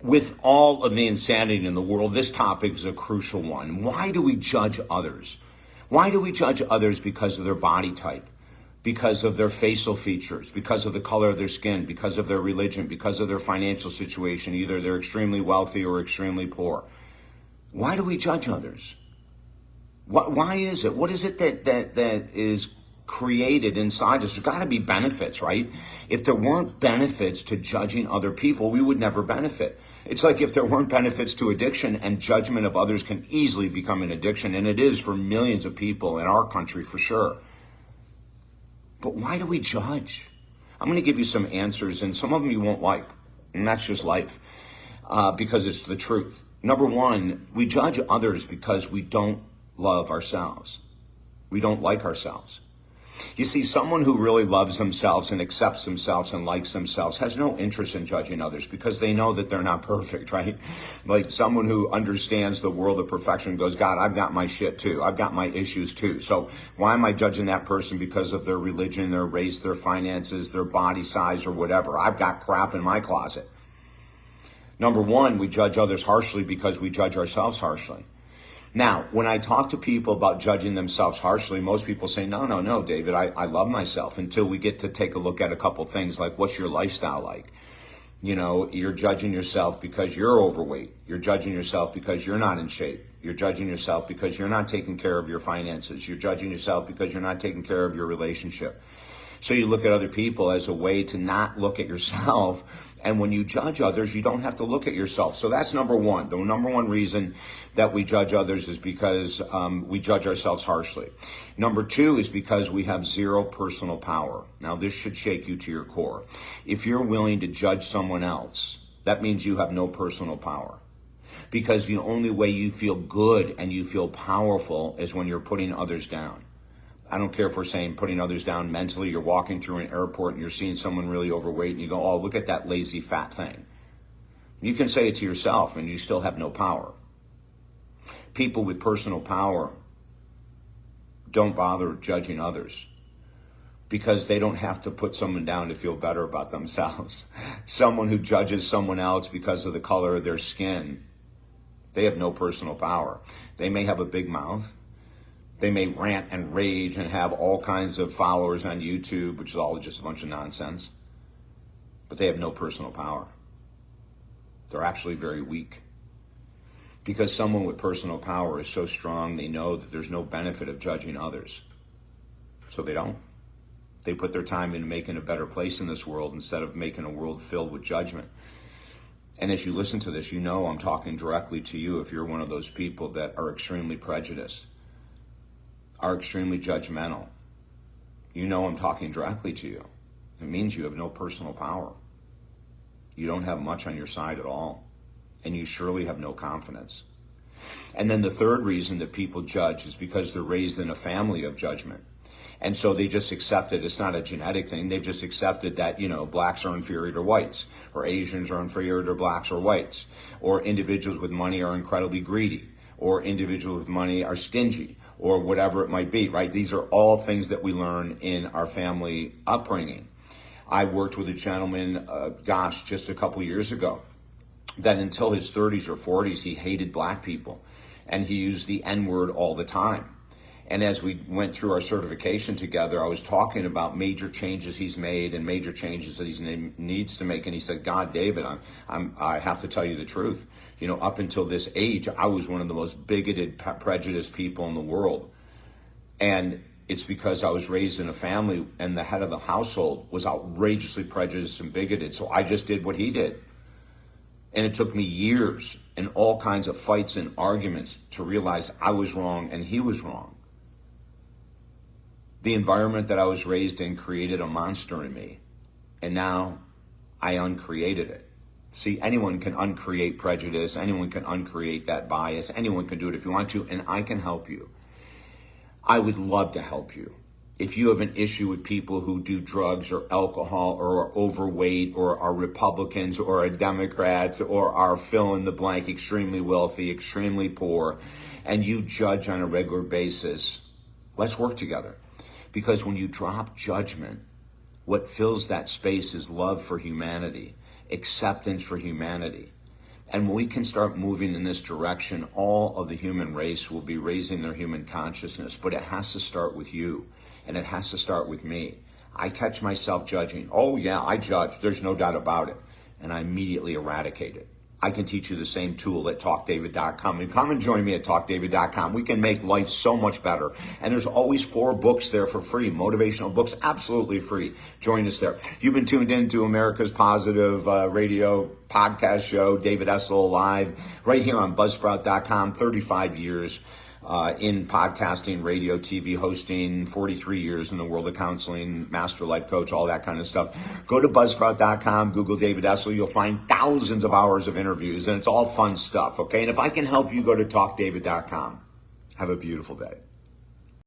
With all of the insanity in the world, this topic is a crucial one. Why do we judge others? Why do we judge others because of their body type, because of their facial features, because of the color of their skin, because of their religion, because of their financial situation? Either they're extremely wealthy or extremely poor. Why do we judge others? Why is it? What is it that is created inside us? There's got to be benefits, right? If there weren't benefits to judging other people, we would never benefit. It's like if there weren't benefits to addiction, and judgment of others can easily become an addiction, and it is for millions of people in our country for sure. But why do we judge? I'm going to give you some answers, and some of them you won't like, and that's just life, because it's the truth. Number one, we judge others because we don't love ourselves. We don't like ourselves. You see, someone who really loves themselves and accepts themselves and likes themselves has no interest in judging others because they know that they're not perfect, right? Like someone who understands the world of perfection goes, God, I've got my shit too. I've got my issues too. So why am I judging that person because of their religion, their race, their finances, their body size, or whatever? I've got crap in my closet. Number one, we judge others harshly because we judge ourselves harshly. Now, when I talk to people about judging themselves harshly, most people say, no, David, I love myself, until we get to take a look at a couple things like, what's your lifestyle like? You know, you're judging yourself because you're overweight. You're judging yourself because you're not in shape. You're judging yourself because you're not taking care of your finances. You're judging yourself because you're not taking care of your relationship. So you look at other people as a way to not look at yourself. And when you judge others, you don't have to look at yourself. So that's number one. The number one reason that we judge others is because we judge ourselves harshly. Number two is because we have zero personal power. Now, this should shake you to your core. If you're willing to judge someone else, that means you have no personal power. Because the only way you feel good and you feel powerful is when you're putting others down. I don't care if we're saying putting others down mentally. You're walking through an airport and you're seeing someone really overweight and you go, oh, look at that lazy fat thing. You can say it to yourself and you still have no power. People with personal power don't bother judging others because they don't have to put someone down to feel better about themselves. Someone who judges someone else because of the color of their skin, they have no personal power. They may have a big mouth. They may rant and rage and have all kinds of followers on YouTube, which is all just a bunch of nonsense. But they have no personal power. They're actually very weak. Because someone with personal power is so strong, they know that there's no benefit of judging others. So they don't. They put their time into making a better place in this world instead of making a world filled with judgment. And as you listen to this, you know I'm talking directly to you if you're one of those people that are extremely prejudiced, are extremely judgmental. You know I'm talking directly to you. It means you have no personal power. You don't have much on your side at all. And you surely have no confidence. And then the third reason that people judge is because they're raised in a family of judgment. And so they just accept it. It's not a genetic thing. They've just accepted that, blacks are inferior to whites, or Asians are inferior to blacks or whites, or individuals with money are incredibly greedy, or individuals with money are stingy, or whatever it might be, right? These are all things that we learn in our family upbringing. I worked with a gentleman, just a couple years ago, that until his 30s or 40s, he hated black people, and he used the N-word all the time. And as we went through our certification together, I was talking about major changes he's made and major changes that he needs to make. And he said, God, David, I have to tell you the truth. Up until this age, I was one of the most bigoted, prejudiced people in the world. And it's because I was raised in a family and the head of the household was outrageously prejudiced and bigoted. So I just did what he did. And it took me years and all kinds of fights and arguments to realize I was wrong and he was wrong. The environment that I was raised in created a monster in me, and now I uncreated it. See, anyone can uncreate prejudice, anyone can uncreate that bias, anyone can do it if you want to, and I can help you. I would love to help you. If you have an issue with people who do drugs or alcohol or are overweight or are Republicans or are Democrats or are fill in the blank, extremely wealthy, extremely poor, and you judge on a regular basis, let's work together. Because when you drop judgment, what fills that space is love for humanity, acceptance for humanity. And when we can start moving in this direction, all of the human race will be raising their human consciousness. But it has to start with you, and it has to start with me. I catch myself judging. Oh yeah, I judge. There's no doubt about it. And I immediately eradicate it. I can teach you the same tool at TalkDavid.com. And come and join me at TalkDavid.com. We can make life so much better. And there's always 4 books there for free, motivational books, absolutely free. Join us there. You've been tuned in to America's Positive Radio podcast show, David Essel Live, right here on Buzzsprout.com, 35 years. In podcasting, radio, TV, hosting, 43 years in the world of counseling, master life coach, all that kind of stuff. Go to Buzzsprout.com, Google David Essel. You'll find thousands of hours of interviews, and it's all fun stuff, okay? And if I can help you, go to TalkDavid.com. Have a beautiful day.